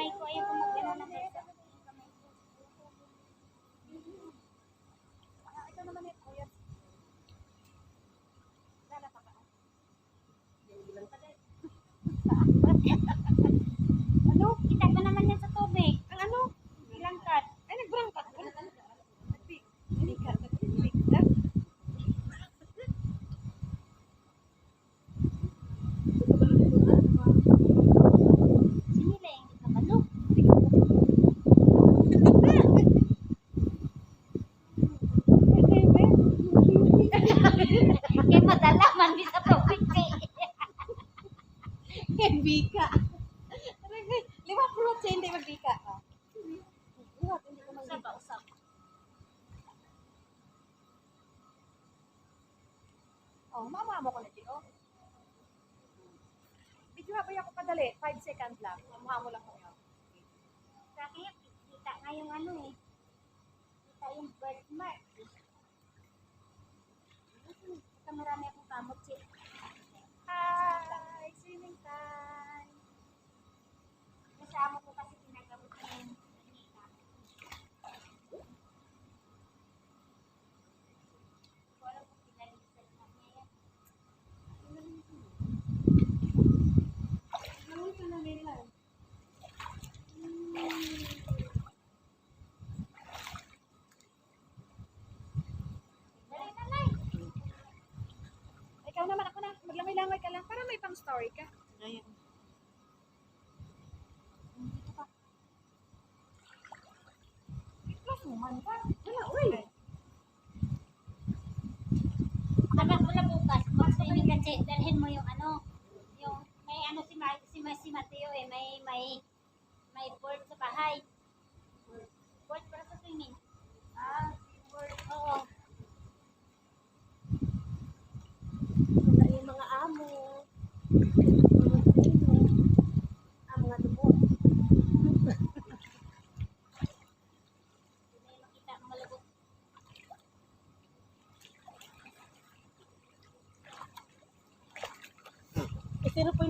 kamay ko. Ayaw ko mag-ano ng besa. Ito naman ito. Kuya. Ano? Kita pa naman yan sa tubig. Ang ano? Langkat. Ay, nagbrangkat. Sinila yung kabalo. Kaya madala man di sa tubig kay. Bika. Liwat pulot siya, hindi magbika. Liwat, hindi ka magbika. Usap. Oh, mama mo ko na dito. Video habay ako kadali. 5 seconds lang. Mama mo lang ko yun. Sa akin, kita nga yung ano eh. Kita yung birthmark. Ito marami akong kamot siya. Hi! Swimming time! Kasama ko kasi pinagamot ko yung kita. Wala ko pinalisan na niya. Ano ito na nila? Dali na lang. Ikaw naman, ako na. Maglangoy-langoy ka lang para may pang story ka. Ayan. Dito ka. Plus naman ka. Wala, uy. Anak ko na bukas, mag-swimming kasi dalhin mo yung ano, yung may ano si Mateo eh, may board sa bahay. Board para sa swimming. Board. Oo. Wala yung mga amo. Ang mga dugo. Hindi na makita ang malabot. Eh, 0.5 ba? 0.5.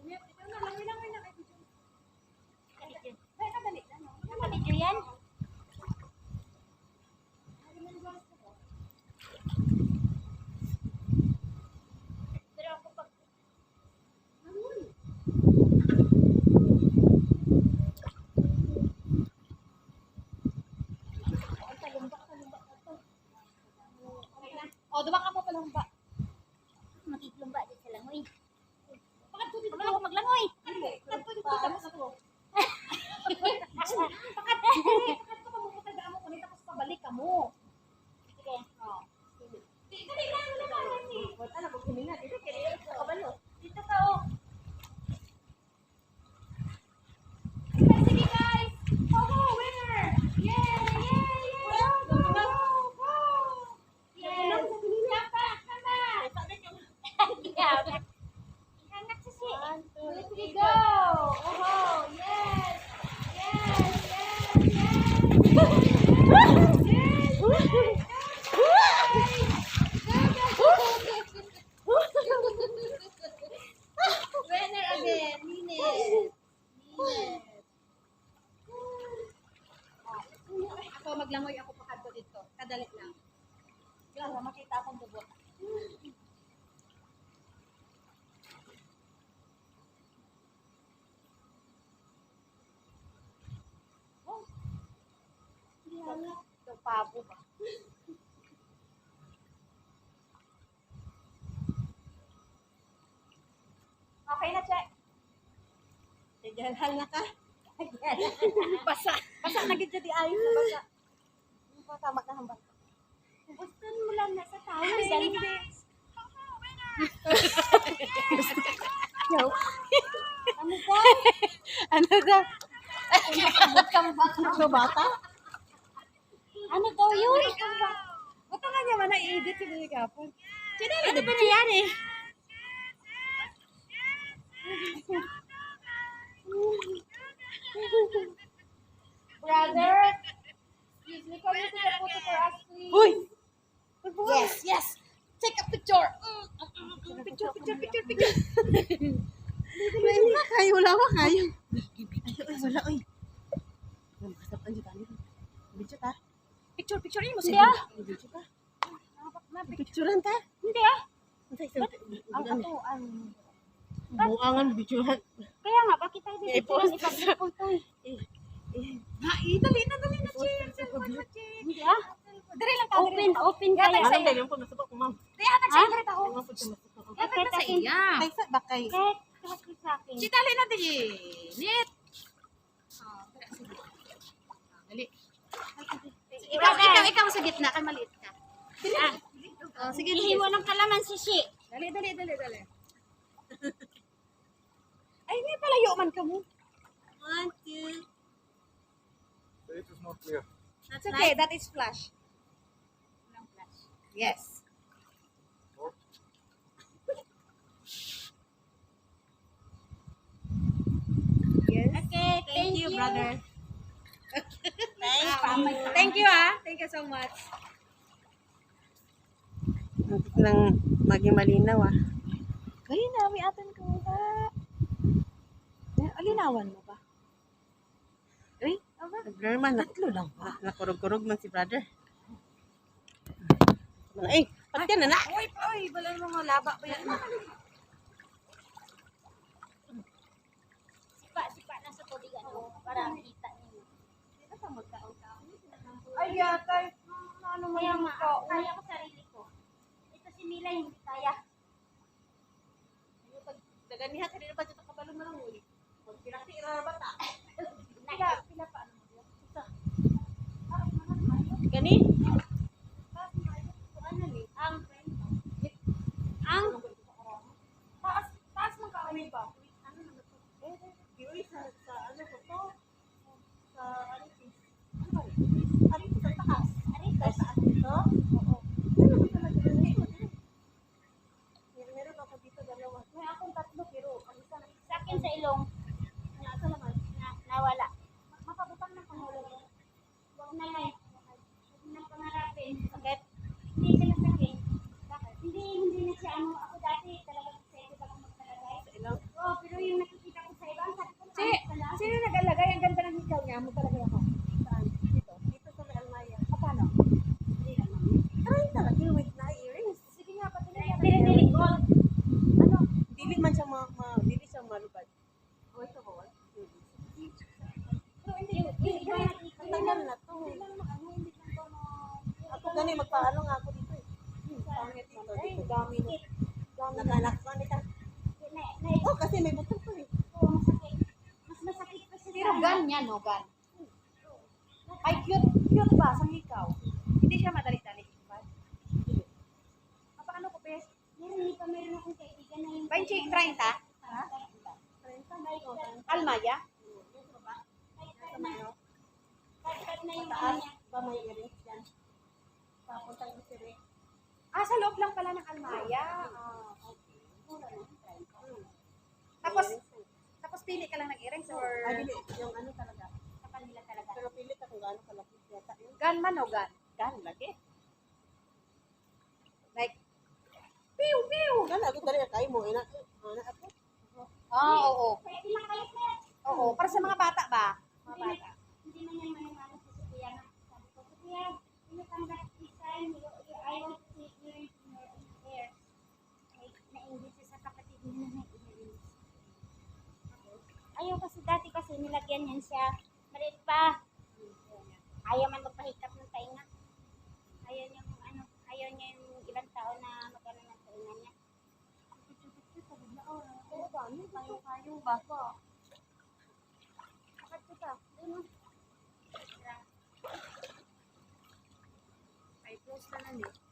Ikaw na, langoy-langoy na kayo. Ay, kadali na, no? Nakabidyo yan? Pero ako pag O, duwa ka mo palang ba? makiklumba din sa langoy. Bakit ko dito? Wala ako maglangoy. Bakit ko dito? Tapos ako. Bakit ko mamupunta daan mo kunit tapos pabalik ka mo? Sige. O. Dali lang, wala ka lang eh. Wala na, magkumin na. Dito, kaya ito kabalo. Dito ka oh. Sige guys! Oh, winner! Yay! Yay! Yay! Go! Go! Go! Yes. Kapa! Kapa! Yeah. Ihangat sa si. 1, 2, 3, go! Oh, yes! Yes! Yes! Winner again! Nines! Ako maglangoy ako pakadto dito. Kadali lang. Yan, makita akong dugo. Oh. Ito pabo ba? Okay na, check. Naghalhal na ka. Basa. Basa na gid di ayos na basa. Tama ka hambal. Gusto mo lang na sa tao. Dali Dali. Yo. Ano ka? Ano daw? Ano bata? Ano daw yun? Buto nga niya man na-edit si Dili Kapon. Ano ba nangyari? Brother, excuse me, can you take a photo for us, please? Uy! Yes, yes. Take a picture. Picture. Wala kayo, wala ba kayo? Ay, wala, oy. Makasapan dyan tayo. Video ta. Picture mo Hindi siya. ah. Video ta. Picturean ta? Hindi ah. Ang ato, Buangan, picturean. Kaya nga, bakit tayo dito I-post. ipag-report to eh? dali na, Chen. Hindi ah. Dali lang ka. Open kaya. Alam ba yung pumasok ko, ma'am? Kaya nag-share rin ako. Yung pumasok ko. Bakit sa iya? Ay, sa bakay. Kahit sa akin. Dali na, dali. Nit. Dali. Ikaw sa gitna, kay maliit ka. Ah, Oh, sige, ihiwa ng kalaman si Shi. Dali. Ay, may palayo man ka mo. 1, 2. It is not clear. That's okay, that is flash. Yes. Or Yes. Okay, Thank you, brother. Thank Thank you, Thank you so much. Nang maging malinaw, Kaya na, may atin ko ba? Alinawan mo ba? Ay, Brother man, tatlo lang ba? nakurog-kurog man si brother. Ay, pati na na. Oy, balay mo mga laba ba yan? Sipa na sa tubig ano, para kita niyo. Ay, yatay. Ano mo Kaya yung nga, kaya ko sarili ko. Ito si Mila hindi kaya. Daganihan ka rin ba dito kabalo mo lang uli? Pag pinakira ba ta? Pila pa ano mo? Isa. Gani? Ano ni? Ang Taas mo ka kami ba? Ano naman to? Yuri sa ano ko to? Sa Aritis. Ano ba rin? Aritis sa taas. Aritos. Taas dito? Oo. Ano ba talaga dito? Meron ako dito dalawa. May akong tatlo pero ang isa na Sa akin sa ilong nasa naman. nawala. Makabutang na pangulo. Huwag na lang. Huwag na pangarapin. Bakit? Hindi sila sakit. Bakit? Hindi na siya ano. Ako dati talagang excited ako magtalagay. Sa ilaw. Oo, pero yung nakikita ko sa iba, sabi ko, Si, "Ayos pala." sino nag-alagay? Ang ganda ng hikaw niya. Mo talaga ako. Saan? Dito. Dito sa may almaya. Paano? Hindi naman. Try talaga with na earrings. Sige nga, pati na yan. Dili gold. Ano? Dili man siya dili siya malupad. Oh, ito ba? Pero hindi nakikita. Tagal na to. Hindi lang ano, hindi lang to na... Ako gani, magpaano nga ako dito eh. Pangit dito. Dito, dami na. Nakanak ko nita. Oh, kasi may butong ko eh. Oo, masakit. Mas masakit pa siya Pero sa gan yan, no? Gan. Ay, cute ba sa hikaw? Hindi siya madali-dali. Paano ko, Pes? Meron akong kaibigan na yung... 20, 30? Ha? 30? Almaya? Kahit na yung ano Taas niya. ba may earrings yan? Papuntang isiri. Sa loob lang pala ng almaya. Okay. Mura lang, 30. Tapos pili ka lang ng earrings or... Ay, dili. Yung ano talaga. Sa kanila talaga. Pero pilit ako gaano kalaki yata yun. Gan man o gan? Gan, lagi. Like, pew, pew! Gan, ako dali kay mo. Ina, ako. Oo. Kaya ilang kalit na yan. Oo, para sa mga bata ba? Mga Hindi bata. hindi man yan manimano sa Sophia na. Sabi ko, Sophia, you come back this time, I want to see you in your hair. Na-English siya sa kapatid niya na na-English. Ayaw kasi dati kasi nilagyan yan siya. Maliit pa. Ayaw man magpahikap ng tainga. Ayaw niya yung ano, ayaw niya yung ibang tao na magano ng tainga niya. Oo ba? Kayo ba? Bakit ko ta? Doon. Ay, close na lang eh.